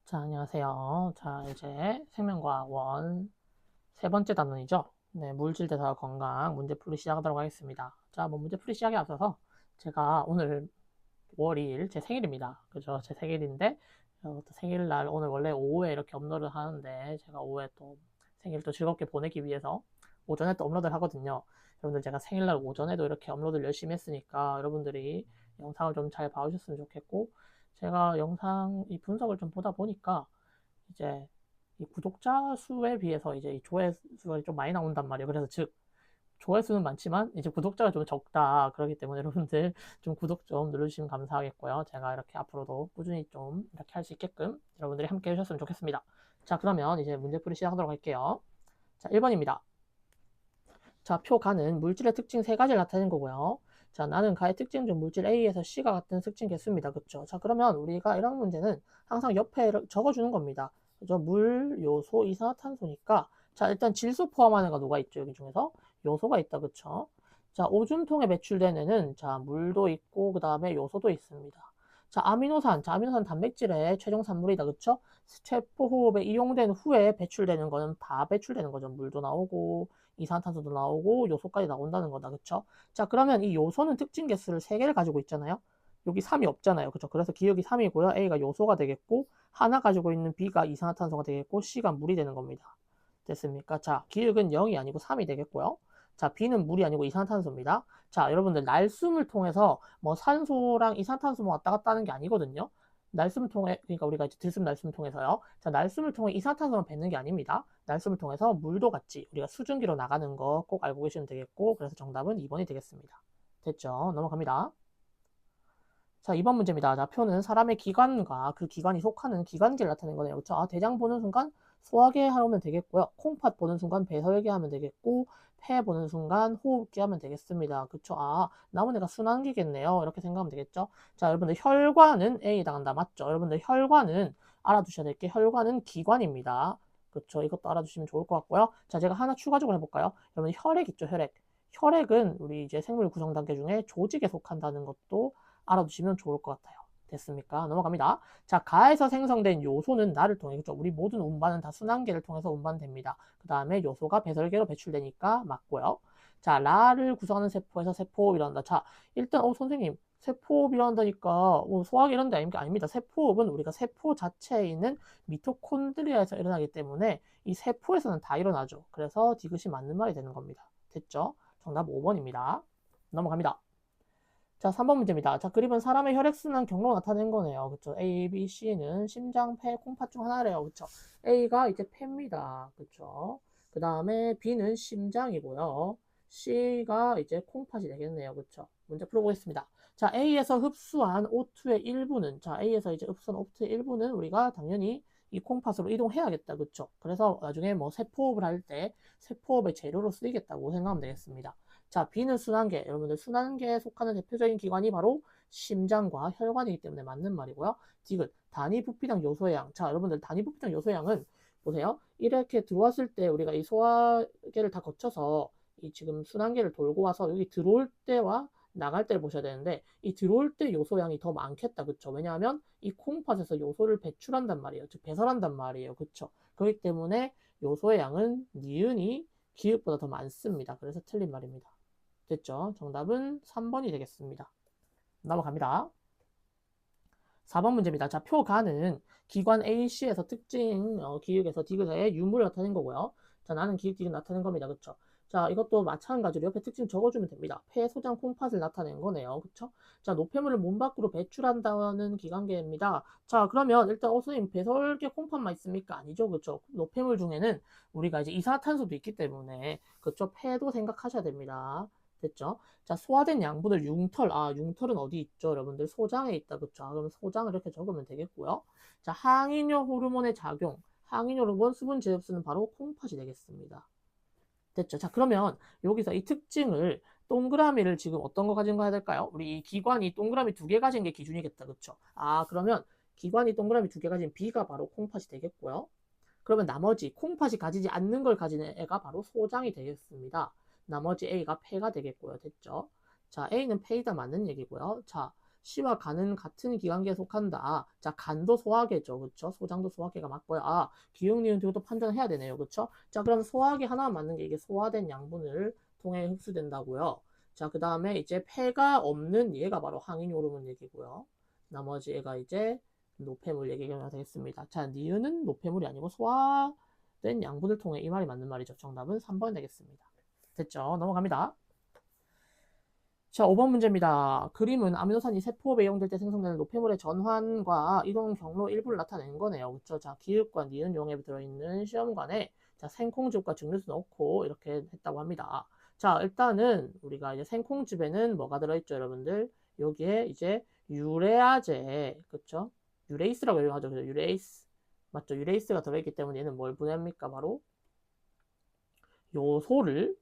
자, 안녕하세요. 자, 이제 생명과학 1 세 번째 단원이죠. 네, 물질, 대사, 건강 문제풀이 시작하도록 하겠습니다. 자, 문제풀이 시작에 앞서서 제가 오늘 5월 2일 제 생일입니다. 그죠? 제 생일인데 생일날 오늘 원래 오후에 이렇게 업로드를 하는데 제가 오후에 또 생일 또 즐겁게 보내기 위해서 오전에 또 업로드를 하거든요. 여러분들 제가 생일날 오전에도 이렇게 업로드를 열심히 했으니까 여러분들이 영상을 좀 잘 봐주셨으면 좋겠고, 제가 영상 이 분석을 좀 보다 보니까 이제 이 구독자 수에 비해서 이제 이 조회수가 좀 많이 나온단 말이에요. 그래서 즉 조회수는 많지만 이제 구독자가 좀 적다. 그렇기 때문에 여러분들 좀 구독 좀 눌러주시면 감사하겠고요. 제가 이렇게 앞으로도 꾸준히 좀 이렇게 할 수 있게끔 여러분들이 함께 해주셨으면 좋겠습니다. 자, 그러면 이제 문제풀이 시작하도록 할게요. 자, 1번입니다. 자, 표 가는 물질의 특징 세 가지를 나타낸 거고요. 자, 나는 가의 특징 중 물질 A에서 C가 같은 특징 개수입니다. 그렇죠? 자, 그러면 우리가 이런 문제는 항상 옆에 적어주는 겁니다. 그죠? 물, 요소, 이산화탄소니까, 자, 일단 질소 포함하는 거 누가 있죠? 여기 중에서 요소가 있다. 그렇죠? 자, 오줌통에 배출된 애는 자, 물도 있고 그 다음에 요소도 있습니다. 자, 아미노산. 자, 아미노산 단백질의 최종 산물이다. 그렇죠? 세포 호흡에 이용된 후에 배출되는 거는 다 배출되는 거죠. 물도 나오고 이산화탄소도 나오고 요소까지 나온다는 거다. 그쵸? 자, 그러면 이 요소는 특징 개수를 3개를 가지고 있잖아요. 여기 3이 없잖아요. 그쵸? 그래서 기억이 3이고요. A가 요소가 되겠고, 하나 가지고 있는 B가 이산화탄소가 되겠고, C가 물이 되는 겁니다. 됐습니까? 자, 기억은 0이 아니고 3이 되겠고요. 자, B는 물이 아니고 이산화탄소입니다. 자, 여러분들 날숨을 통해서 뭐 산소랑 이산화탄소만 왔다 갔다 하는 게 아니거든요. 날숨을 통해, 그러니까 우리가 이제 들숨 날숨을 통해서요. 자, 날숨을 통해 이산화탄소만 뱉는 게 아닙니다. 날숨을 통해서 물도 같이 우리가 수증기로 나가는 거 꼭 알고 계시면 되겠고, 그래서 정답은 2번이 되겠습니다. 됐죠? 넘어갑니다. 자, 2번 문제입니다. 자, 표는 사람의 기관과 그 기관이 속하는 기관계를 나타낸 거네요. 그렇죠? 아, 대장 보는 순간 소화계 하면 되겠고요. 콩팥 보는 순간 배설계 하면 되겠고, 폐 보는 순간 호흡기 하면 되겠습니다. 그쵸? 아, 남은 애가 순환기겠네요. 이렇게 생각하면 되겠죠? 자, 여러분들 혈관은 A에다 간다. 맞죠? 여러분들 혈관은 알아두셔야 될 게 혈관은 기관입니다. 그쵸? 이것도 알아두시면 좋을 것 같고요. 자, 제가 하나 추가적으로 해볼까요? 여러분 혈액 있죠? 혈액. 혈액은 우리 이제 생물 구성 단계 중에 조직에 속한다는 것도 알아두시면 좋을 것 같아요. 됐습니까? 넘어갑니다. 자, 가에서 생성된 요소는 나를 통해, 그렇죠? 우리 모든 운반은 다 순환계를 통해서 운반됩니다. 그 다음에 요소가 배설계로 배출되니까 맞고요. 자, 라를 구성하는 세포에서 세포호흡이 일어난다. 자, 일단 선생님 세포호흡이 일어난다니까 소화기 이런 데 아닙니까? 아닙니다. 세포호흡은 우리가 세포 자체에 있는 미토콘드리아에서 일어나기 때문에 이 세포에서는 다 일어나죠. 그래서 디귿이 맞는 말이 되는 겁니다. 됐죠? 정답 5번입니다. 넘어갑니다. 자, 3번 문제입니다. 자, 그림은 사람의 혈액순환 경로가 나타낸 거네요. 그쵸? A, B, C는 심장, 폐, 콩팥 중 하나래요. 그쵸? A가 이제 폐입니다. 그쵸? 그 다음에 B는 심장이고요. C가 이제 콩팥이 되겠네요. 그쵸? 문제 풀어보겠습니다. 자, A에서 흡수한 O2의 일부는, 자, A에서 이제 흡수한 O2의 일부는 우리가 당연히 이 콩팥으로 이동해야겠다. 그쵸? 그래서 나중에 뭐 세포호흡을 할 때 세포호흡의 재료로 쓰이겠다고 생각하면 되겠습니다. 자, B는 순환계. 여러분들 순환계에 속하는 대표적인 기관이 바로 심장과 혈관이기 때문에 맞는 말이고요. 디귿, 단위 부피당 요소의 양. 자, 여러분들 단위 부피당 요소의 양은 보세요. 이렇게 들어왔을 때 우리가 이 소화계를 다 거쳐서 이 지금 순환계를 돌고 와서 여기 들어올 때와 나갈 때를 보셔야 되는데 이 들어올 때 요소량이 더 많겠다. 그쵸? 왜냐하면 이 콩팥에서 요소를 배출한단 말이에요. 즉 배설한단 말이에요. 그쵸? 그렇기 때문에 요소의 양은 니은이 기읍보다 더 많습니다. 그래서 틀린 말입니다. 됐죠? 정답은 3번이 되겠습니다. 넘어갑니다. 4번 문제입니다. 자, 표가는 기관 AC에서 특징 기역에서 디귿의 유무를 나타낸 거고요. 자, 나는 기역, 디귿 나타낸 겁니다. 그쵸? 자, 이것도 마찬가지로 옆에 특징 적어주면 됩니다. 폐, 소장, 콩팥을 나타낸 거네요. 그쵸? 자, 노폐물을 몸 밖으로 배출한다는 기관계입니다. 자, 그러면 일단 선생님 배설계 콩팥만 있습니까? 아니죠. 그쵸? 노폐물 중에는 우리가 이제 이산화탄소도 있기 때문에 그쵸? 폐도 생각하셔야 됩니다. 됐죠? 자, 소화된 양분을 융털. 아, 융털은 어디 있죠? 여러분들 소장에 있다. 그쵸? 아, 그럼 소장을 이렇게 적으면 되겠고요. 자, 항인효 호르몬의 작용. 항인효 호르몬 수분 제흡수는 바로 콩팥이 되겠습니다. 됐죠? 자, 그러면 여기서 이 특징을 동그라미를 지금 어떤 거 가진 거 해야 될까요? 우리 이 기관이 동그라미 2개 가진 게 기준이겠다. 그쵸? 아, 그러면 기관이 동그라미 2개 가진 B가 바로 콩팥이 되겠고요. 그러면 나머지 콩팥이 가지지 않는 걸 가진 애가 바로 소장이 되겠습니다. 나머지 A가 폐가 되겠고요. 됐죠? 자, A는 폐이다 맞는 얘기고요. 자, C와 간은 같은 기관계에 속한다. 자, 간도 소화계죠. 그쵸? 소장도 소화계가 맞고요. 아, 기역, 니은, 디귿도 판단해야 되네요. 그쵸? 자, 그럼 소화계 하나 맞는 게 이게 소화된 양분을 통해 흡수된다고요. 자, 그 다음에 이제 폐가 없는 얘가 바로 항인 호르몬 얘기고요. 나머지 얘가 이제 노폐물 얘기가 되겠습니다. 자, 니은은 노폐물이 아니고 소화된 양분을 통해 이 말이 맞는 말이죠. 정답은 3번 되겠습니다. 됐죠? 넘어갑니다. 자, 5번 문제입니다. 그림은 아미노산이 세포에 이용될 때 생성되는 노폐물의 전환과 이동 경로 일부를 나타낸 거네요. 그쵸? 자, 기읍과 니은 용액에 들어있는 시험관에 자, 생콩즙과 증류수 넣고 이렇게 했다고 합니다. 자, 일단은 우리가 이제 생콩즙에는 뭐가 들어있죠, 여러분들? 여기에 이제 유레아제, 그쵸? 유레이스라고 하죠. 그죠? 유레이스. 맞죠? 유레이스가 들어있기 때문에 얘는 뭘 분해합니까? 바로 요소를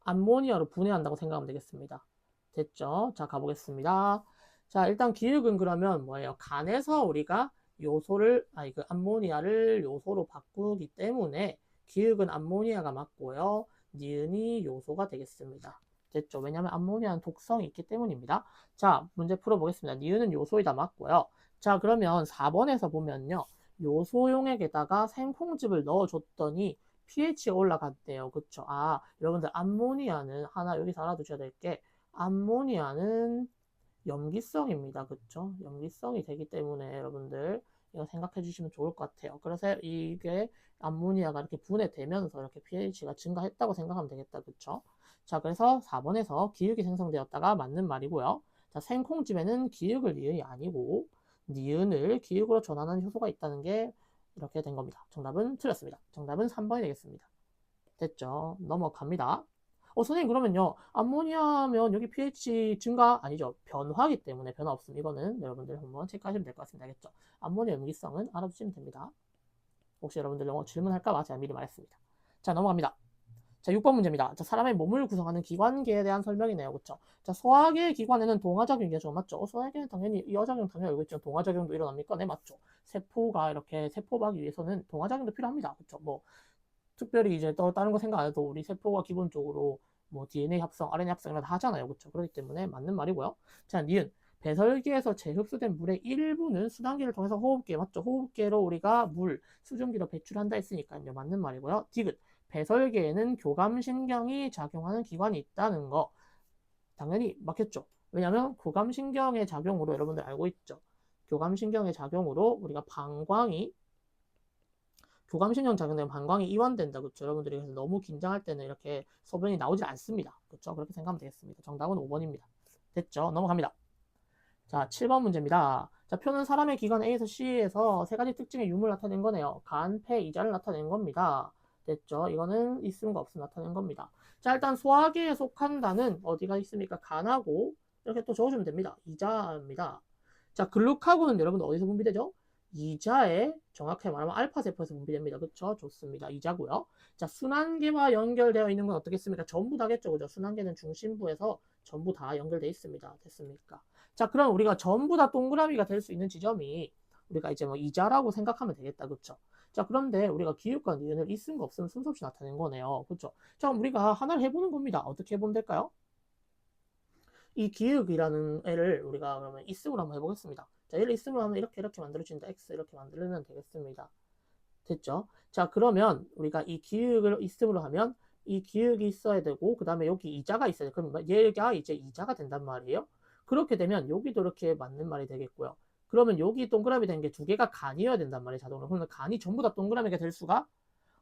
암모니아로 분해한다고 생각하면 되겠습니다. 됐죠? 자, 가보겠습니다. 자, 일단 기육은 그러면 뭐예요? 간에서 우리가 요소를, 그 암모니아를 요소로 바꾸기 때문에 기육은 암모니아가 맞고요. 니은이 요소가 되겠습니다. 됐죠? 왜냐하면 암모니아는 독성이 있기 때문입니다. 자, 문제 풀어보겠습니다. 니은은 요소이다 맞고요. 자, 그러면 4번에서 보면요. 요소용액에다가 생콩즙을 넣어줬더니 pH가 올라갔대요. 그쵸? 아, 여러분들 암모니아는 하나 여기서 알아두셔야 될 게 암모니아는 염기성입니다. 그쵸? 염기성이 되기 때문에 여러분들 이거 생각해 주시면 좋을 것 같아요. 그래서 이게 암모니아가 이렇게 분해되면서 이렇게 pH가 증가했다고 생각하면 되겠다. 그쵸? 자, 그래서 4번에서 기육이 생성되었다가 맞는 말이고요. 자, 생콩즙에는 기육을 니은이 아니고 니은을 기육으로 전환하는 효소가 있다는 게 이렇게 된 겁니다. 정답은 틀렸습니다. 정답은 3번이 되겠습니다. 됐죠? 넘어갑니다. 선생님 그러면요. 암모니아면 여기 pH 증가 아니죠. 변화기 때문에 변화 없음. 이거는 여러분들 한번 체크하시면 될 것 같습니다. 알겠죠? 암모니아 염기성은 알아두시면 됩니다. 혹시 여러분들 영어 질문할까봐 제가 미리 말했습니다. 자, 넘어갑니다. 자, 6번 문제입니다. 자, 사람의 몸을 구성하는 기관계에 대한 설명이네요. 그쵸? 자, 소화계 기관에는 동화작용이 일어나죠. 맞죠? 소화계는 당연히, 여작용 당연히 알고 있죠. 동화작용도 일어납니까? 네, 맞죠. 세포가 이렇게 세포하기 위해서는 동화작용도 필요합니다. 그쵸? 뭐, 특별히 이제 또 다른 거 생각 안 해도 우리 세포가 기본적으로 뭐 DNA 합성, RNA 합성 이런 거 다 하잖아요. 그쵸? 그렇기 때문에 맞는 말이고요. 자, 니은. 배설기에서 재흡수된 물의 일부는 순환기를 통해서 호흡기에 맞죠? 호흡기로 우리가 물, 수증기로 배출한다 했으니까요. 맞는 말이고요. 디귿. 배설계에는 교감신경이 작용하는 기관이 있다는 거 당연히 맞겠죠. 왜냐하면 교감신경의 작용으로 여러분들 알고 있죠. 교감신경의 작용으로 우리가 교감신경 작용되면 방광이 이완된다. 그렇죠? 여러분들이 그래서 너무 긴장할 때는 이렇게 소변이 나오질 않습니다. 그렇죠? 그렇게 생각하면 되겠습니다. 정답은 5번입니다. 됐죠? 넘어갑니다. 자, 7번 문제입니다. 자, 표는 사람의 기관 A에서 C에서 세 가지 특징의 유무를 나타낸 거네요. 간, 폐, 이자를 나타낸 겁니다. 됐죠? 이거는 있음과 없음 나타낸 겁니다. 자, 일단 소화계에 속한다는 어디가 있습니까? 간하고 이렇게 또 적어주면 됩니다. 이자입니다. 자, 글루카곤은 여러분들 어디서 분비되죠? 이자에 정확하게 말하면 알파세포에서 분비됩니다. 그쵸? 좋습니다. 이자고요. 자, 순환계와 연결되어 있는 건 어떻겠습니까? 전부 다겠죠. 그죠? 순환계는 중심부에서 전부 다 연결되어 있습니다. 됐습니까? 자, 그럼 우리가 전부 다 동그라미가 될 수 있는 지점이 우리가 이제 뭐 이자라고 생각하면 되겠다. 그쵸? 자, 그런데 우리가 기울과 니은을 있음과 없음 순서 없이 나타낸 거네요. 그쵸? 자, 그럼 우리가 하나를 해보는 겁니다. 어떻게 해보면 될까요? 이 기역이라는 애를 우리가 그러면 있음으로 한번 해보겠습니다. 자, 얘를 있음으로 하면 이렇게 만들어진다. x 이렇게 만들면 되겠습니다. 됐죠? 자, 그러면 우리가 이 기역을 있음으로 하면 이 기역이 있어야 되고 그 다음에 여기 이자가 있어야 돼. 그럼 얘가 이제 이자가 된단 말이에요. 그렇게 되면 여기도 이렇게 맞는 말이 되겠고요. 그러면 여기 동그라미 된 게 두 개가 간이어야 된단 말이에요. 자동으로. 그러면 간이 전부 다 동그라미가 될 수가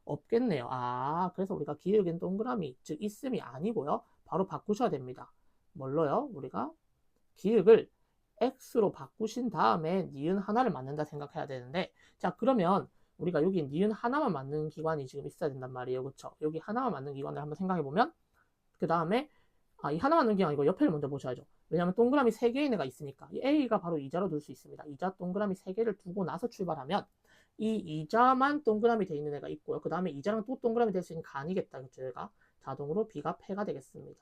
없겠네요. 아, 그래서 우리가 기역엔 동그라미, 즉 있음이 아니고요. 바로 바꾸셔야 됩니다. 뭘로요? 우리가 기역을 x로 바꾸신 다음에 니은 하나를 맞는다 생각해야 되는데, 자, 그러면 우리가 여기 니은 하나만 맞는 기관이 지금 있어야 된단 말이에요. 그쵸? 여기 하나만 맞는 기관을 한번 생각해보면, 그 다음에 이 하나 맞는 기관 이거 옆에를 먼저 보셔야죠. 왜냐하면 동그라미 3개의 애가 있으니까 이 A가 바로 이자로 둘 수 있습니다. 이자 동그라미 3개를 두고 나서 출발하면 이 이자만 동그라미 돼 있는 애가 있고요. 그 다음에 이자랑 또 동그라미 될 수 있는 간이겠다. 그쵸? 얘가 자동으로 B가 패가 되겠습니다.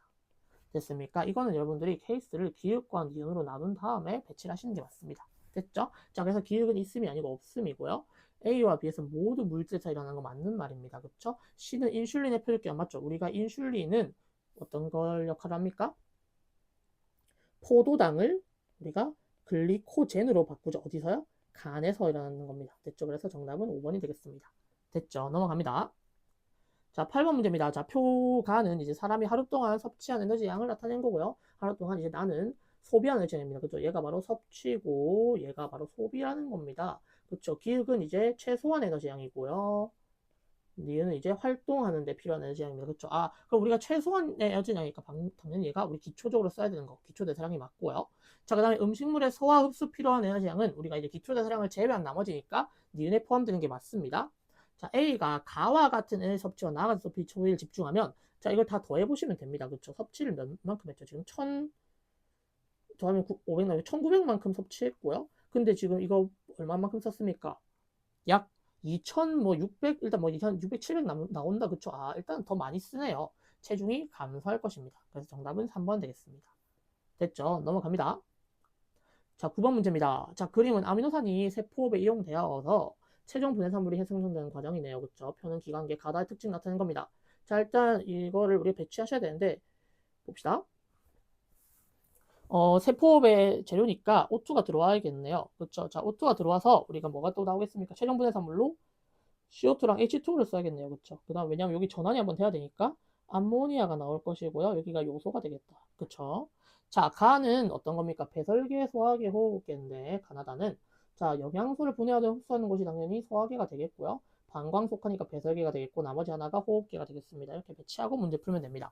됐습니까? 이거는 여러분들이 케이스를 기역과 니은으로 나눈 다음에 배치를 하시는 게 맞습니다. 됐죠? 자, 그래서 기역은 있음이 아니고 없음이고요. A와 B에서 모두 물질 차이 일어나는 거 맞는 말입니다. 그쵸? C는 인슐린의 표적기가 맞죠? 우리가 인슐린은 어떤 걸 역할을 합니까? 포도당을 우리가 글리코젠으로 바꾸죠. 어디서요? 간에서 일어나는 겁니다. 됐죠? 그래서 정답은 5번이 되겠습니다. 됐죠? 넘어갑니다. 자, 8번 문제입니다. 자, 표간은 이제 사람이 하루 동안 섭취한 에너지 양을 나타낸 거고요. 하루 동안 이제 나는 소비하는 에너지입니다. 그죠? 얘가 바로 섭취고 얘가 바로 소비라는 겁니다. 그렇죠? 기억은 이제 최소한 에너지 양이고요. 니은 이제 활동하는 데 필요한 에너지 양입니다. 그렇죠? 아, 그럼 우리가 최소한 에너지 양이니까 당연히 얘가 우리 기초적으로 써야 되는 거. 기초 대사량이 맞고요. 자, 그 다음에 음식물의 소화 흡수 필요한 에너지 양은 우리가 이제 기초 대사량을 제외한 나머지니까 니은에 포함되는 게 맞습니다. 자, A가 가와 같은 에너지 섭취와 나아가서 섭취 소비를 집중하면 자, 이걸 다 더해보시면 됩니다. 그렇죠? 섭취를 몇 만큼 했죠? 지금 1000 더하면 500 나오면 1900만큼 섭취했고요. 근데 지금 이거 얼마만큼 썼습니까? 약 2600, 일단 뭐 2600, 700 나온다. 그쵸? 아, 일단 더 많이 쓰네요. 체중이 감소할 것입니다. 그래서 정답은 3번 되겠습니다. 됐죠? 넘어갑니다. 자, 9번 문제입니다. 자, 그림은 아미노산이 세포업에 이용되어서 최종 분해산물이 생성되는 과정이네요. 그쵸? 표는 기관계 가다의 특징 나타낸 겁니다. 자, 일단 이거를 우리 배치하셔야 되는데, 봅시다. 세포업의 재료니까 O2가 들어와야겠네요. 그렇죠? 자, O2가 들어와서 우리가 뭐가 또 나오겠습니까? 최종 분해산물로 CO2랑 H2를 써야겠네요. 그렇죠? 그 다음 왜냐면 여기 전환이 한번 돼야 되니까 암모니아가 나올 것이고요. 여기가 요소가 되겠다. 그렇죠? 자, 가는 어떤 겁니까? 배설계 소화계 호흡계인데 가나다는 자, 영양소를 분해하되 흡수하는 것이 당연히 소화계가 되겠고요. 방광 속하니까 배설계가 되겠고 나머지 하나가 호흡계가 되겠습니다. 이렇게 배치하고 문제 풀면 됩니다.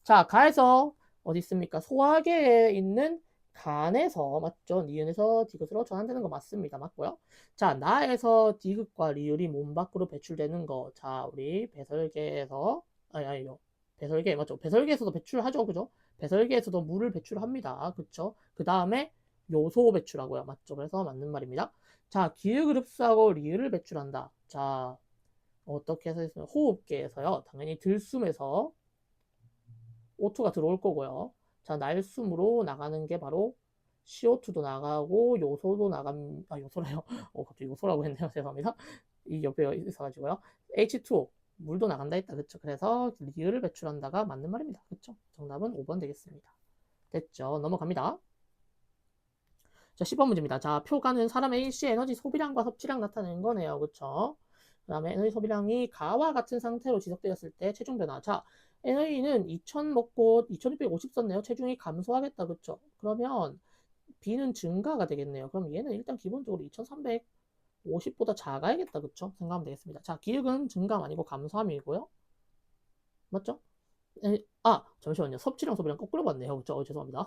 자, 가에서 어디 있습니까? 소화계에 있는 간에서 맞죠? 니은에서 디귿으로 전환되는 거 맞습니다. 맞고요. 자, 나에서 디귿과 리을이 몸 밖으로 배출되는 거. 자, 우리 배설계에서 아니요. 배설계 맞죠? 배설계에서도 배출하죠. 그죠? 배설계에서도 물을 배출합니다. 그쵸? 그 다음에 요소 배출하고요. 맞죠? 그래서 맞는 말입니다. 자, 기읍을 흡수하고 리을을 배출한다. 자, 어떻게 해서 있으면 호흡계에서요. 당연히 들숨에서 O2가 들어올 거고요. 자, 날숨으로 나가는 게 바로 CO2도 나가고 요소도 요소래요. 갑자기 요소라고 했네요. 죄송합니다. 이 옆에 있어가지고요. H2O 물도 나간다 했다. 그쵸? 그래서 리을을 배출한다가 맞는 말입니다. 그쵸? 정답은 5번 되겠습니다. 됐죠? 넘어갑니다. 자, 10번 문제입니다. 자, 표가는 사람의 일시 에너지 소비량과 섭취량 나타내는 거네요. 그쵸? 그 다음에 에너지 소비량이 가와 같은 상태로 지속되었을 때 체중 변화. 자, NA는 2000 먹고 2650 썼네요. 체중이 감소하겠다. 그쵸? 그러면 B는 증가가 되겠네요. 그럼 얘는 일단 기본적으로 2350보다 작아야겠다. 그쵸? 생각하면 되겠습니다. 자, 기억은 증감 아니고 감소함이고요. 맞죠? 잠시만요. 섭취량 소비량 거꾸로 봤네요. 그쵸? 죄송합니다.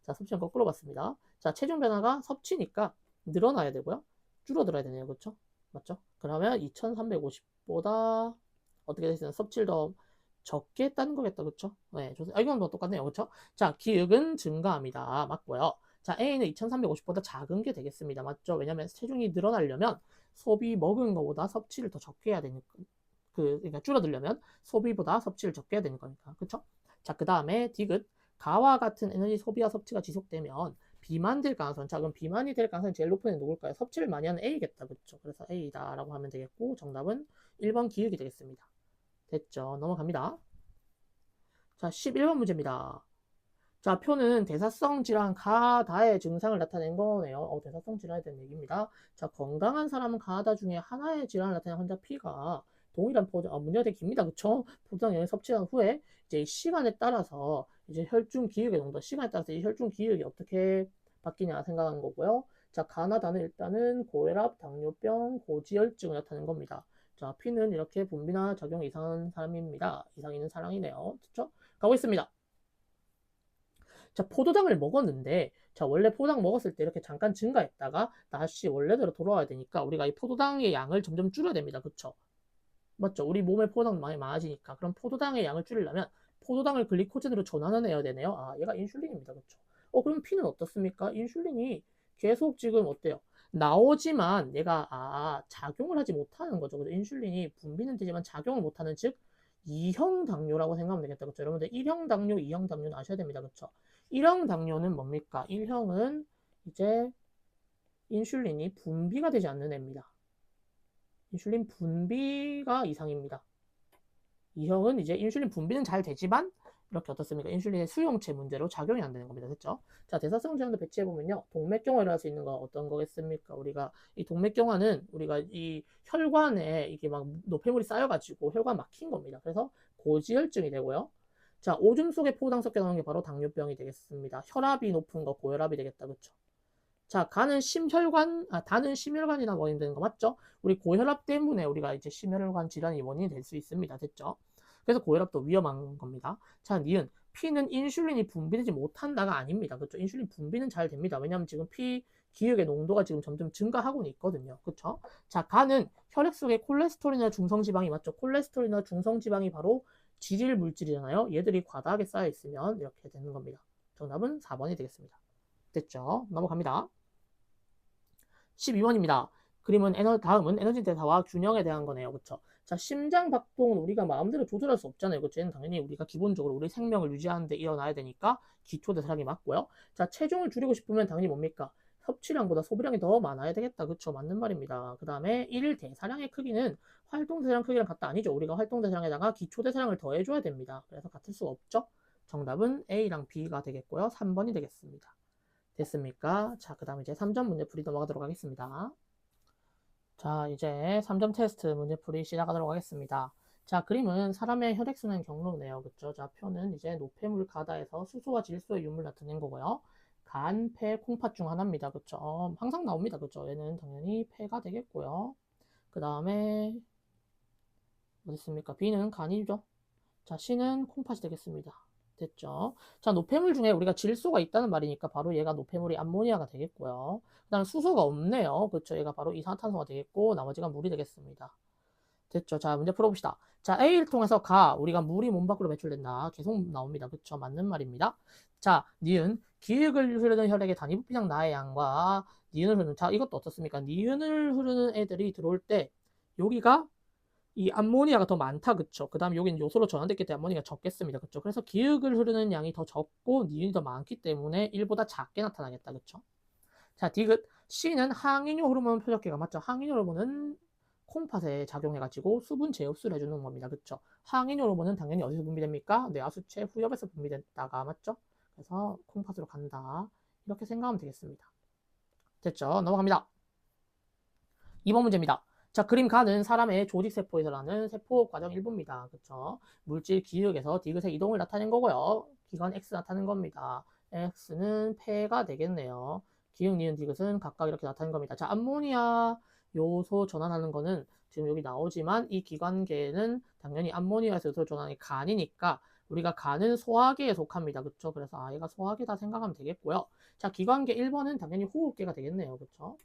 자, 섭취량 거꾸로 봤습니다. 자, 체중 변화가 섭취니까 늘어나야 되고요. 줄어들어야 되네요. 그쵸? 맞죠? 그러면 2350보다 어떻게 되시나 섭취를 더 적게 했다는 거겠다. 그쵸? 네, 좋습니다. 이건 뭐 똑같네요. 그쵸? 자, 기억은 증가합니다. 맞고요. 자, A는 2350보다 작은 게 되겠습니다. 맞죠? 왜냐면 체중이 늘어나려면 먹은 거보다 섭취를 더 적게 해야 되니까. 그러니까 줄어들려면 소비보다 섭취를 적게 해야 되는 거니까. 그쵸? 자, 그 다음에 디귿. 가와 같은 에너지 소비와 섭취가 지속되면 비만될 가능성. 자, 그럼 비만이 될 가능성이 제일 높은 애는 누굴까요? 섭취를 많이 하는 A겠다. 그쵸? 그래서 A다라고 하면 되겠고, 정답은 1번 기억이 되겠습니다. 됐죠? 넘어갑니다. 자, 11번 문제입니다. 자, 표는 대사성 질환 가다의 증상을 나타낸 거네요. 대사성 질환에 대한 얘기입니다. 자, 건강한 사람은 가다 중에 하나의 질환을 나타낸 환자 P가 동일한 문제가 되게 깁니다. 그쵸? 포장 영양 섭취한 후에 이제 시간에 따라서 이제 혈중 기억의 농도, 시간에 따라서 이 혈중 기억이 어떻게 바뀌냐 생각하는 거고요. 자, 가나다는 일단은 고혈압, 당뇨병, 고지혈증을 나타낸 겁니다. 자, P는 이렇게 분비나 작용 이상한 사람입니다. 이상 있는 사람이네요. 그쵸? 가고 있습니다. 자, 포도당을 먹었는데, 자, 원래 포도당 먹었을 때 이렇게 잠깐 증가했다가 다시 원래대로 돌아와야 되니까 우리가 이 포도당의 양을 점점 줄여야 됩니다. 그쵸? 맞죠? 우리 몸에 포도당 많이 많아지니까. 그럼 포도당의 양을 줄이려면 포도당을 글리코젠으로 전환해야 되네요. 아, 얘가 인슐린입니다. 그쵸? 그럼 P는 어떻습니까? 인슐린이 계속 지금 어때요? 나오지만 얘가 작용을 하지 못하는 거죠. 그래서 인슐린이 분비는 되지만 작용을 못하는 즉 2형 당뇨라고 생각하면 되겠다. 그렇죠? 여러분들 1형 당뇨, 2형 당뇨는 아셔야 됩니다. 그렇죠? 1형 당뇨는 뭡니까? 1형은 이제 인슐린이 분비가 되지 않는 애입니다. 인슐린 분비가 이상입니다. 2형은 이제 인슐린 분비는 잘 되지만 이렇게 어떻습니까? 인슐린의 수용체 문제로 작용이 안 되는 겁니다. 됐죠? 자, 대사성 제형도 배치해보면요. 동맥경화 일어날 수 있는 거 어떤 거겠습니까? 우리가 이 동맥경화는 우리가 이 혈관에 이게 막 노폐물이 쌓여가지고 혈관 막힌 겁니다. 그래서 고지혈증이 되고요. 자, 오줌 속에 포당 섞여 나오는 게 바로 당뇨병이 되겠습니다. 혈압이 높은 거 고혈압이 되겠다. 그쵸? 자, 단은 심혈관이나 원인 되는 거 맞죠? 우리 고혈압 때문에 우리가 이제 심혈관 질환이 원인이 될 수 있습니다. 됐죠? 그래서 고혈압도 위험한 겁니다. 자, 니은 피는 인슐린이 분비되지 못한다가 아닙니다. 그렇죠? 인슐린 분비는 잘 됩니다. 왜냐하면 지금 피 기혈의 농도가 지금 점점 증가하고는 있거든요. 그렇죠? 자, 간은 혈액 속에 콜레스테롤이나 중성지방이 맞죠? 콜레스테롤이나 중성지방이 바로 지질 물질이잖아요. 얘들이 과다하게 쌓여 있으면 이렇게 되는 겁니다. 정답은 4번이 되겠습니다. 됐죠? 넘어갑니다. 12번입니다. 다음은 에너지 대사와 균형에 대한 거네요. 그쵸? 자, 심장 박동은 우리가 마음대로 조절할 수 없잖아요. 그쵸? 얘는 당연히 우리가 기본적으로 우리 생명을 유지하는 데 일어나야 되니까 기초 대사량이 맞고요. 자, 체중을 줄이고 싶으면 당연히 뭡니까? 섭취량보다 소비량이 더 많아야 되겠다. 그쵸? 맞는 말입니다. 그 다음에 1 대사량의 크기는 활동 대사량 크기랑 같다 아니죠? 우리가 활동 대사량에다가 기초 대사량을 더해줘야 됩니다. 그래서 같을 수 없죠? 정답은 A랑 B가 되겠고요. 3번이 되겠습니다. 됐습니까? 자, 그 다음에 이제 3점 문제풀이 넘어가도록 하겠습니다. 자, 이제 3점 테스트 문제풀이 시작하도록 하겠습니다. 자, 그림은 사람의 혈액순환 경로네요. 그쵸? 자, 표는 이제 노폐물 가다에서 수소와 질소의 유물 나타낸 거고요. 간, 폐, 콩팥 중 하나입니다. 그쵸? 항상 나옵니다. 그쵸? 얘는 당연히 폐가 되겠고요. 그 다음에 어디 있습니까? B는 간이죠. 자, C는 콩팥이 되겠습니다. 됐죠? 자, 노폐물 중에 우리가 질소가 있다는 말이니까 바로 얘가 노폐물이 암모니아가 되겠고요. 그 다음 수소가 없네요. 그렇죠? 얘가 바로 이산화탄소가 되겠고 나머지가 물이 되겠습니다. 됐죠? 자, 문제 풀어봅시다. 자, A를 통해서 우리가 물이 몸 밖으로 배출된다. 계속 나옵니다. 그렇죠? 맞는 말입니다. 자, 니은 기획을 흐르는 혈액의 단위 부피량 나의 양과 니은을 흐르는 자, 이것도 어떻습니까? 니은을 흐르는 애들이 들어올 때 여기가 이 암모니아가 더 많다, 그쵸? 그 다음에 여기는 요소로 전환됐기 때문에 암모니아가 적겠습니다, 그쵸? 그래서 기역을 흐르는 양이 더 적고 니은이 더 많기 때문에 1보다 작게 나타나겠다, 그쵸? 자, 디귿 C는 항이뇨 호르몬 표적계가 맞죠? 항이뇨 호르몬은 콩팥에 작용해가지고 수분 재흡수를 해주는 겁니다, 그쵸? 항이뇨 호르몬은 당연히 어디서 분비됩니까? 뇌하수체 후엽에서 분비됐다가 맞죠? 그래서 콩팥으로 간다, 이렇게 생각하면 되겠습니다. 됐죠? 넘어갑니다. 2번 문제입니다. 자, 그림 가는 사람의 조직세포에서 나는 세포 과정 일부입니다. 그쵸? 물질 기역에서 디귿의 이동을 나타낸 거고요. 기관 X 나타낸 겁니다. X는 폐가 되겠네요. 기역, 니은, 디귿은 각각 이렇게 나타낸 겁니다. 자, 암모니아 요소 전환하는 거는 지금 여기 나오지만 이 기관계는 당연히 암모니아에서 요소 전환이 간이니까 우리가 간은 소화계에 속합니다. 그쵸? 그래서 얘가 소화계다 생각하면 되겠고요. 자, 기관계 1번은 당연히 호흡계가 되겠네요. 그쵸?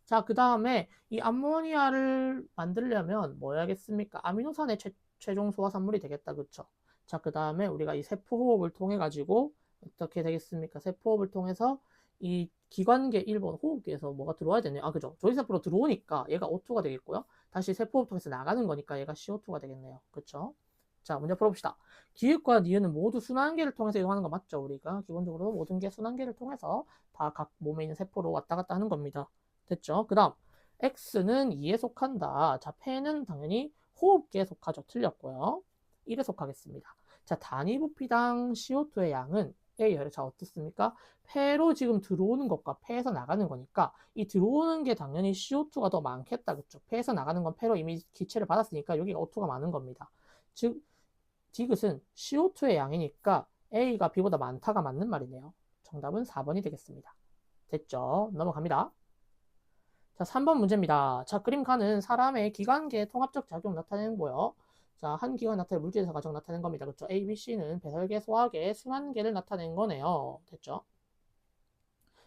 자, 그 다음에 이 암모니아를 만들려면 뭐 해야겠습니까? 아미노산의 최종 소화산물이 되겠다. 그쵸? 자, 그 다음에 우리가 이 세포호흡을 통해 가지고 어떻게 되겠습니까? 세포호흡을 통해서 이 기관계 1번 호흡기에서 뭐가 들어와야 되네요. 아, 그죠? 조직세포로 들어오니까 얘가 O2가 되겠고요. 다시 세포호흡 통해서 나가는 거니까 얘가 CO2가 되겠네요. 그쵸? 자, 문제 풀어봅시다. 기읍과 니은은 모두 순환계를 통해서 이동하는 거 맞죠? 우리가 기본적으로 모든 게 순환계를 통해서 다 각 몸에 있는 세포로 왔다 갔다 하는 겁니다. 됐죠? 그 다음 X는 2에 속한다. 자, 폐는 당연히 호흡기에 속하죠. 틀렸고요. 1에 속하겠습니다. 자, 단위 부피당 CO2의 양은 A열. 자, 어떻습니까? 폐로 지금 들어오는 것과 폐에서 나가는 거니까 이 들어오는 게 당연히 CO2가 더 많겠다. 그쵸? 폐에서 나가는 건 폐로 이미 기체를 받았으니까 여기가 O2가 많은 겁니다. 즉 디귿은 CO2의 양이니까 A가 B보다 많다가 맞는 말이네요. 정답은 4번이 되겠습니다. 됐죠? 넘어갑니다. 자, 3번 문제입니다. 자, 그림 가는 사람의 기관계 통합적 작용 나타내는 거요. 자, 한 기관 나타낼 물질에서 과정 나타낸 겁니다. 그렇죠? A, B, C는 배설계, 소화계, 순환계를 나타낸 거네요. 됐죠?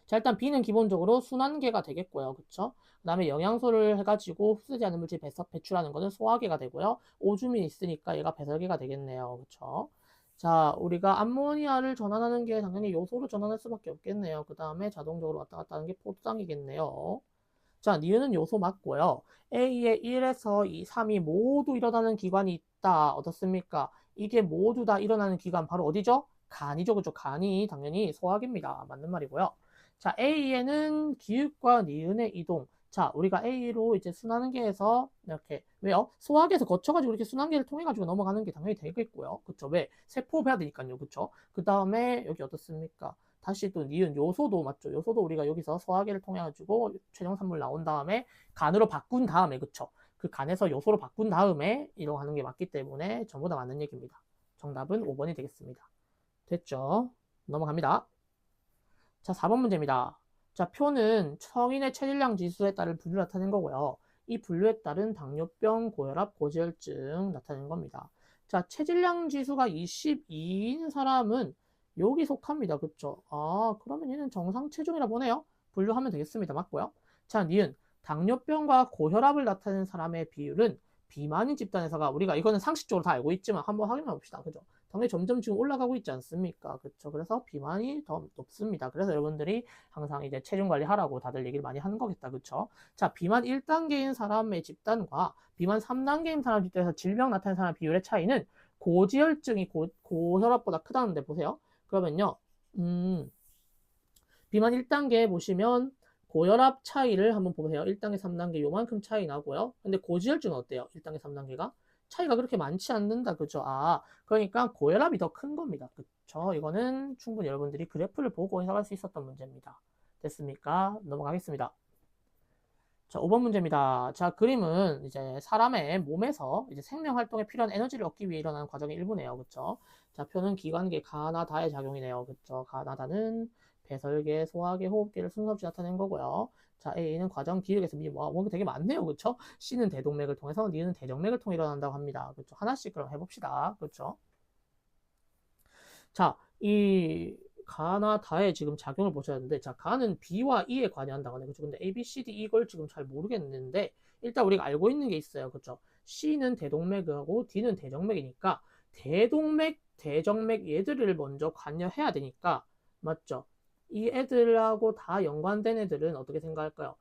자, 일단 B는 기본적으로 순환계가 되겠고요. 그쵸? 그 다음에 영양소를 해가지고 흡수되지 않는 물질 배출하는 거는 소화계가 되고요. 오줌이 있으니까 얘가 배설계가 되겠네요. 그쵸? 자, 우리가 암모니아를 전환하는 게 당연히 요소로 전환할 수밖에 없겠네요. 그 다음에 자동적으로 왔다 갔다 하는 게 포도당이겠네요. 자, 니은은 요소 맞고요. A의 1에서 2, 3이 모두 일어나는 기관이 있다. 어떻습니까? 이게 모두 다 일어나는 기관 바로 어디죠? 간이죠. 그죠? 간이 당연히 소화기입니다. 맞는 말이고요. 자, A에는 기읍과 니은의 이동. 자, 우리가 A로 이제 순환계에서 이렇게, 왜요? 소화기에서 거쳐가지고 이렇게 순환계를 통해가지고 넘어가는 게 당연히 되겠고요. 그쵸? 왜? 세포흡해야 되니까요. 그쵸? 그 다음에 여기 어떻습니까? 다시 또 니은 요소도 맞죠? 요소도 우리가 여기서 소화기를 통해가지고 최종 산물 나온 다음에 간으로 바꾼 다음에, 그쵸? 그 간에서 요소로 바꾼 다음에 이동하는 게 맞기 때문에 전부 다 맞는 얘기입니다. 정답은 5번이 되겠습니다. 됐죠? 넘어갑니다. 자, 4번 문제입니다. 자, 표는 성인의 체질량 지수에 따른 분류 나타낸 거고요. 이 분류에 따른 당뇨병, 고혈압, 고지혈증 나타낸 겁니다. 자, 체질량 지수가 22인 사람은 여기 속합니다. 그쵸? 아, 그러면 얘는 정상 체중이라 보네요. 분류하면 되겠습니다. 맞고요. 자, 니은 당뇨병과 고혈압을 나타낸 사람의 비율은 비만인 집단에서가 우리가 이거는 상식적으로 다 알고 있지만 한번 확인해 봅시다. 그죠? 당연히 점점 지금 올라가고 있지 않습니까? 그렇죠. 그래서 비만이 더 높습니다. 그래서 여러분들이 항상 이제 체중 관리하라고 다들 얘기를 많이 하는 거겠다. 그렇죠? 자, 비만 1단계인 사람의 집단과 비만 3단계인 사람 집단에서 질병 나타나는 사람 비율의 차이는 고지혈증이 고혈압보다 크다는데 보세요. 그러면요. 비만 1단계 보시면 고혈압 차이를 한번 보세요. 1단계, 3단계 요만큼 차이 나고요. 근데 고지혈증은 어때요? 1단계, 3단계가? 차이가 그렇게 많지 않는다. 그죠? 아, 그러니까 고혈압이 더 큰 겁니다. 그쵸? 이거는 충분히 여러분들이 그래프를 보고 해석할 수 있었던 문제입니다. 됐습니까? 넘어가겠습니다. 자, 5번 문제입니다. 자, 그림은 이제 사람의 몸에서 이제 생명 활동에 필요한 에너지를 얻기 위해 일어나는 과정의 일부네요. 그쵸? 자, 표는 기관계 가나 다의 작용이네요. 그쵸? 가나 다는 배설계, 소화계, 호흡계를 순서 없이 나타낸 거고요. 자, A는 과정 기획에서 뭐 되게 많네요. 그쵸? C는 대동맥을 통해서, D는 대정맥을 통해 일어난다고 합니다. 그쵸? 하나씩 그럼 해봅시다. 그쵸? 자, 이 가나 다의 지금 작용을 보셔야 하는데, 자, 가는 B와 E에 관여한다고 하네요. 그쵸? 근데 A, B, C, D 이걸 지금 잘 모르겠는데, 일단 우리가 알고 있는 게 있어요. 그쵸? C는 대동맥하고 D는 대정맥이니까, 대동맥, 대정맥 얘들을 먼저 관여해야 되니까, 맞죠? 이 애들하고 다 연관된 애들은 어떻게 생각할까요?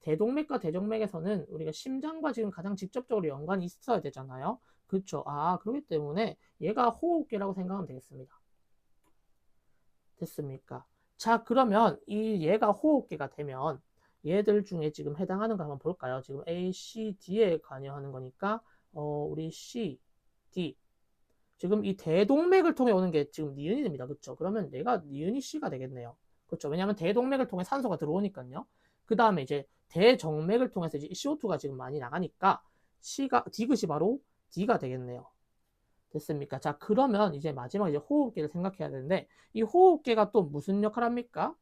대동맥과 대정맥에서는 우리가 심장과 지금 가장 직접적으로 연관이 있어야 되잖아요. 그렇죠. 아, 그렇기 때문에 얘가 호흡계라고 생각하면 되겠습니다. 됐습니까? 자, 그러면 이 얘가 호흡계가 되면 얘들 중에 지금 해당하는 거 한번 볼까요? 지금 A, C, D에 관여하는 거니까 우리 C, D 지금 이 대동맥을 통해 오는 게 지금 니은이 됩니다. 그렇죠? 그러면 얘가 니은이 C가 되겠네요. 그렇죠? 왜냐하면 대동맥을 통해 산소가 들어오니까요. 그 다음에 이제 대정맥을 통해서 이제 CO2가 지금 많이 나가니까 C가 디귿이 바로 D가 되겠네요. 됐습니까? 자, 그러면 이제 마지막 이제 호흡계를 생각해야 되는데 이 호흡계가 또 무슨 역할을 합니까?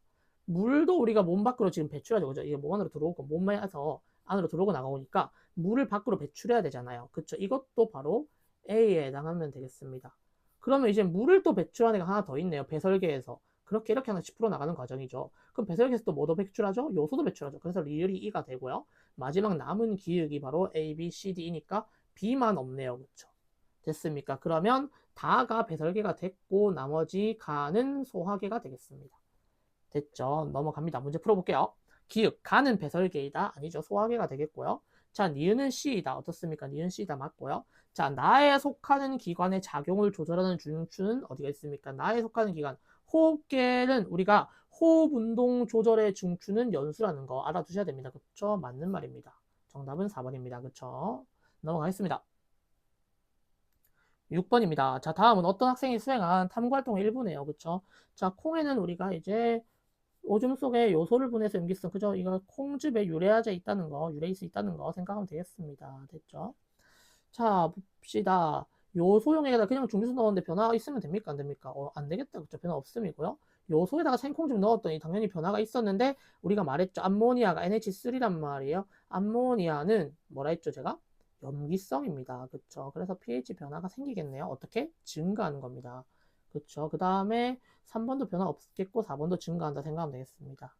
물도 우리가 몸 밖으로 지금 배출하죠. 그죠? 이게 몸 안으로 들어오고 몸에서 안으로 들어오고 나가오니까 물을 밖으로 배출해야 되잖아요. 그렇죠? 이것도 바로 A에 해당하면 되겠습니다. 그러면 이제 물을 또 배출하는 애가 하나 더 있네요. 배설계에서. 그렇게 이렇게 하나씩 풀어나가는 과정이죠. 그럼 배설계에서 또 뭐도 배출하죠? 요소도 배출하죠. 그래서 리을이 E가 되고요. 마지막 남은 기역이 바로 A, B, C, D이니까 B만 없네요. 그렇죠? 됐습니까? 그러면 다가 배설계가 됐고 나머지 가는 소화계가 되겠습니다. 됐죠? 넘어갑니다. 문제 풀어볼게요. 기역, 가는 배설계이다. 아니죠. 소화계가 되겠고요. 자, 니은은 C이다. 어떻습니까? 니은 C다. 맞고요. 자, 나에 속하는 기관의 작용을 조절하는 중추는 어디가 있습니까? 나에 속하는 기관. 호흡계는 우리가 호흡 운동 조절의 중추는 연수라는 거 알아두셔야 됩니다. 그렇죠? 맞는 말입니다. 정답은 4번입니다. 그렇죠? 넘어가겠습니다. 6번입니다. 자, 다음은 어떤 학생이 수행한 탐구활동의 일부네요. 그쵸? 자, 콩에는 우리가 이제 오줌 속에 요소를 분해서 염기성, 그죠? 이거 콩즙에 유래아제 있다는 거, 유레이스 있다는 거 생각하면 되겠습니다. 됐죠? 자, 봅시다. 요소용에다 그냥 중류소 넣었는데 변화가 있으면 됩니까? 안 됩니까? 안 되겠다. 그죠? 변화 없음이고요. 요소에다가 생콩즙 넣었더니 당연히 변화가 있었는데 우리가 말했죠. 암모니아가 NH3란 말이에요. 암모니아는 뭐라 했죠, 제가? 염기성입니다. 그쵸? 그래서 pH 변화가 생기겠네요. 어떻게? 증가하는 겁니다. 그쵸? 그 다음에 3번도 변화 없겠고 4번도 증가한다 생각하면 되겠습니다.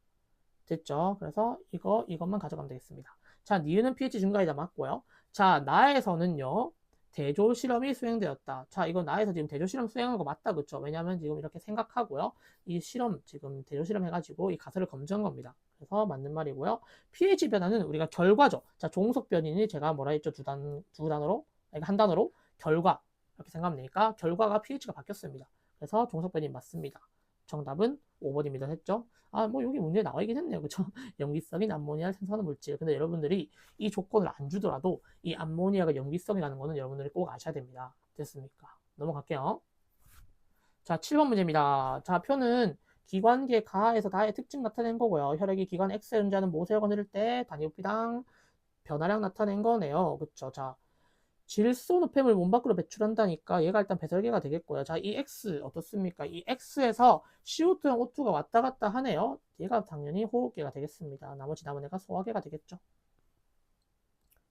됐죠? 그래서 이것만 가져가면 되겠습니다. 자, 니은은 pH 증가이다 맞고요. 자, 나에서는요. 대조 실험이 수행되었다. 자, 이거 나에서 지금 대조 실험 수행한 거 맞다. 그쵸? 왜냐면 지금 이렇게 생각하고요. 이 실험, 지금 대조 실험 해가지고 이 가설을 검증한 겁니다. 그래서 맞는 말이고요. pH 변화는 우리가 결과죠. 자, 종속 변이니 제가 뭐라 했죠? 두 단어로? 아니, 한 단어로 결과. 이렇게 생각하면 되니까 결과가 pH가 바뀌었습니다. 그래서 종속 변이 맞습니다. 정답은 5번입니다. 했죠? 아, 뭐 여기 문제에 나와 있긴 했네요. 그쵸? 염기성인 암모니아를 생성하는 물질. 근데 여러분들이 이 조건을 안 주더라도 이 암모니아가 염기성이라는 거는 여러분들이 꼭 아셔야 됩니다. 됐습니까? 넘어갈게요. 자, 7번 문제입니다. 자, 표는 기관계 가에서 다의 특징 나타낸 거고요. 혈액이 기관 X에 존재하는 모세혈 건드릴 때 단위 부피당 변화량 나타낸 거네요. 그쵸? 자, 질소노폐물 몸 밖으로 배출한다니까 얘가 일단 배설계가 되겠고요. 자, 이 X 어떻습니까? 이 X에서 CO2랑 O2가 왔다 갔다 하네요. 얘가 당연히 호흡계가 되겠습니다. 나머지 남은 애가 소화계가 되겠죠.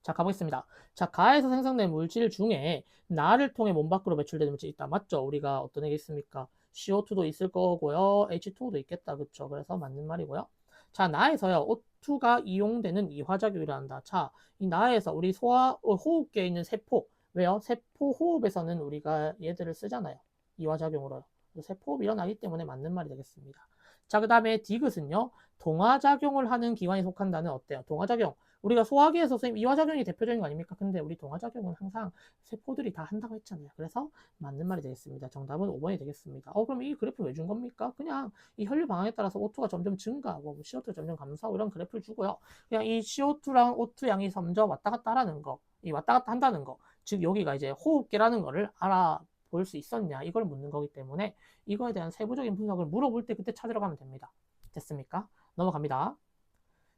자, 가보겠습니다. 자, 가에서 생성된 물질 중에 나를 통해 몸 밖으로 배출되는 물질이 있다. 맞죠? 우리가 어떤 애가 있습니까? CO2도 있을 거고요. H2O 도 있겠다. 그쵸? 그래서 맞는 말이고요. 자, 나에서요. O2가 이용되는 이화작용이라 한다. 자, 이 나에서 우리 호흡기에 있는 세포. 왜요? 세포 호흡에서는 우리가 얘들을 쓰잖아요. 이화작용으로요. 세포 호흡이 일어나기 때문에 맞는 말이 되겠습니다. 자, 그 다음에 디귿은요. 동화작용을 하는 기관에 속한다는 어때요? 동화작용. 우리가 소화기에서 선생님 이화작용이 대표적인 거 아닙니까? 근데 우리 동화작용은 항상 세포들이 다 한다고 했잖아요. 그래서 맞는 말이 되겠습니다. 정답은 5번이 되겠습니다. 그럼 이 그래프 왜 준 겁니까? 그냥 이 혈류 방향에 따라서 O2가 점점 증가하고 CO2가 점점 감소하고 이런 그래프를 주고요. 그냥 이 CO2랑 O2 양이 점점 왔다 갔다 하라는 거, 이 왔다 갔다 한다는 거, 즉 여기가 이제 호흡계라는 거를 알아볼 수 있었냐 이걸 묻는 거기 때문에 이거에 대한 세부적인 분석을 물어볼 때 그때 찾으러 가면 됩니다. 됐습니까? 넘어갑니다.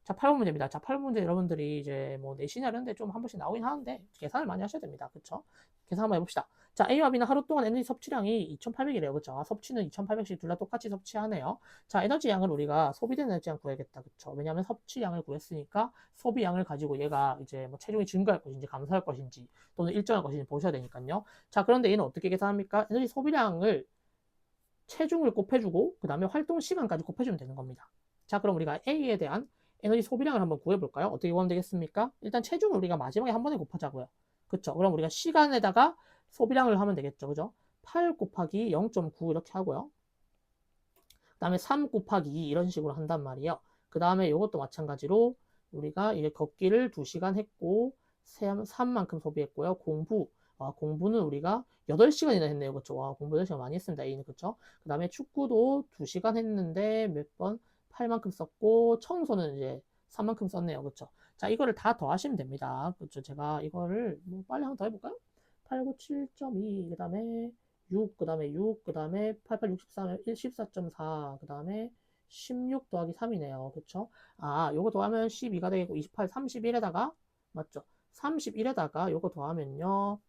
자, 8번 문제입니다. 자, 8번 문제 여러분들이 이제 뭐 내신이나 이런 데 좀 한 번씩 나오긴 하는데 계산을 많이 하셔야 됩니다. 그쵸? 계산 한번 해봅시다. 자, A와 B는 하루 동안 에너지 섭취량이 2800이래요. 그쵸? 아, 섭취는 2800씩 둘 다 똑같이 섭취하네요. 자, 에너지 양을 우리가 소비된 에너지 양 구해야겠다. 그쵸? 왜냐하면 섭취량을 구했으니까 소비량을 가지고 얘가 이제 뭐 체중이 증가할 것인지 감소할 것인지 또는 일정할 것인지 보셔야 되니까요. 자, 그런데 얘는 어떻게 계산합니까? 에너지 소비량을 체중을 곱해주고 그 다음에 활동 시간까지 곱해주면 되는 겁니다. 자, 그럼 우리가 A에 대한 에너지 소비량을 한번 구해볼까요? 어떻게 구하면 되겠습니까? 일단 체중을 우리가 마지막에 한 번에 곱하자고요. 그쵸? 그럼 우리가 시간에다가 소비량을 하면 되겠죠. 그죠? 8 곱하기 0.9 이렇게 하고요. 그 다음에 3 곱하기 2 이런 식으로 한단 말이에요. 그 다음에 이것도 마찬가지로 우리가 이제 걷기를 2시간 했고 3만큼 소비했고요. 공부는 우리가 8시간이나 했네요. 그쵸? 와, 공부 8시간 많이 했습니다. A는. 그쵸? 그 다음에 축구도 2시간 했는데 몇 번? 8만큼 썼고 청소는 이제 3만큼 썼네요. 그쵸? 자, 이거를 다 더하시면 됩니다. 그쵸? 제가 이거를 뭐 빨리 한 번 더 해볼까요? 897.2, 그 다음에 6, 그 다음에 6, 그 다음에 8863, 14.4, 그 다음에 16 더하기 3이네요. 그쵸? 아, 요거 더하면 12가 되겠고, 28, 31에다가, 맞죠? 31에다가 요거 더하면요,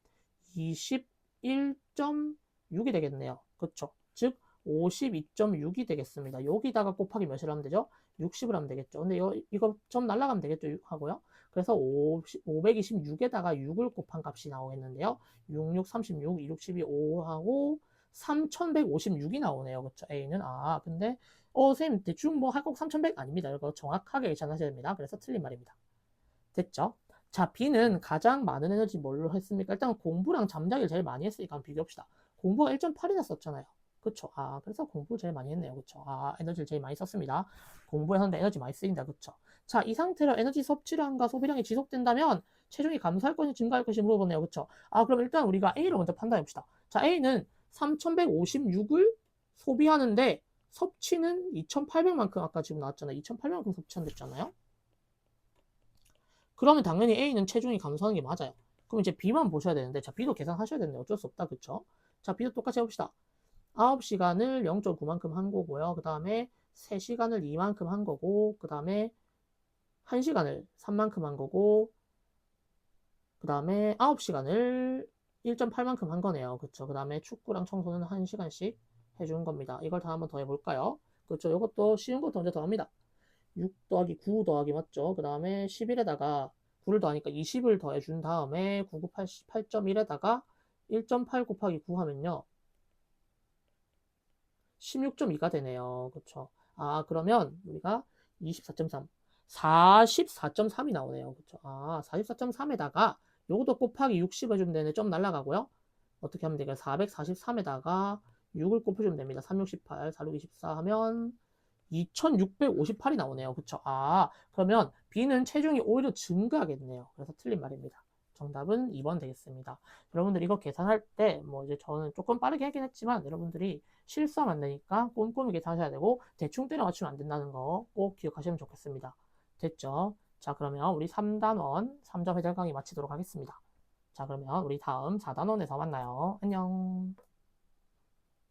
21.6이 되겠네요. 그쵸? 즉, 52.6이 되겠습니다. 여기다가 곱하기 몇을 하면 되죠? 60을 하면 되겠죠. 근데 이거 점 날라가면 되겠죠? 6 하고요. 그래서 526에다가 6을 곱한 값이 나오겠는데요. 66, 36, 2, 6, 12, 5하고 3156이 나오네요. 그쵸? A는. 아, 근데, 선생님, 대충 뭐 할 거 3100 아닙니다. 이거 정확하게 계산하셔야 됩니다. 그래서 틀린 말입니다. 됐죠? 자, B는 가장 많은 에너지 뭘로 했습니까? 일단 공부랑 잠자기를 제일 많이 했으니까 한번 비교합시다. 공부가 1.8이나 썼잖아요. 그쵸? 아, 그래서 공부 제일 많이 했네요. 그쵸? 아, 에너지를 제일 많이 썼습니다. 공부하는데 에너지 많이 쓰인다. 그쵸? 자, 이 상태로 에너지 섭취량과 소비량이 지속된다면 체중이 감소할 것인지 증가할 것인지 물어보네요. 그쵸? 아, 그럼 일단 우리가 A를 먼저 판단해 봅시다. 자, A는 3156을 소비하는데 섭취는 2800만큼 아까 지금 나왔잖아요. 2800만큼 섭취한댔잖아요. 그러면 당연히 A는 체중이 감소하는 게 맞아요. 그럼 이제 B만 보셔야 되는데, 자, B도 계산하셔야 되는데 어쩔 수 없다. 그쵸? 자, B도 똑같이 해봅시다. 9시간을 0.9만큼 한 거고요. 그 다음에 3시간을 2만큼 한 거고, 그 다음에 1시간을 3만큼 한 거고, 그 다음에 9시간을 1.8만큼 한 거네요. 그쵸? 그 다음에 축구랑 청소는 1시간씩 해준 겁니다. 이걸 다 한번 더 해볼까요? 그쵸? 이것도 쉬운 거 먼저 더합니다. 6 더하기 9 더하기 맞죠? 그 다음에 11에다가 9를 더하니까 20을 더해준 다음에 9988.1에다가 1.8 곱하기 9 하면요. 16.2가 되네요. 그쵸? 아, 그러면 우리가 24.3, 44.3이 나오네요. 그쵸? 아, 44.3에다가 요것도 곱하기 60 해주면 되네. 좀 날라가고요. 어떻게 하면 되겠어요? 443에다가 6을 곱해주면 됩니다. 3, 6, 18, 4, 6, 24 하면 2658이 나오네요. 그쵸? 아, 그러면 B는 체중이 오히려 증가하겠네요. 그래서 틀린 말입니다. 정답은 2번 되겠습니다. 여러분들 이거 계산할 때, 뭐 이제 저는 조금 빠르게 하긴 했지만, 여러분들이 실수하면 안 되니까 꼼꼼하게 하셔야 되고 대충 때려 맞추면 안 된다는 거 꼭 기억하시면 좋겠습니다. 됐죠? 자, 그러면 우리 3단원 3점 해설 강의 마치도록 하겠습니다. 자, 그러면 우리 다음 4단원에서 만나요. 안녕.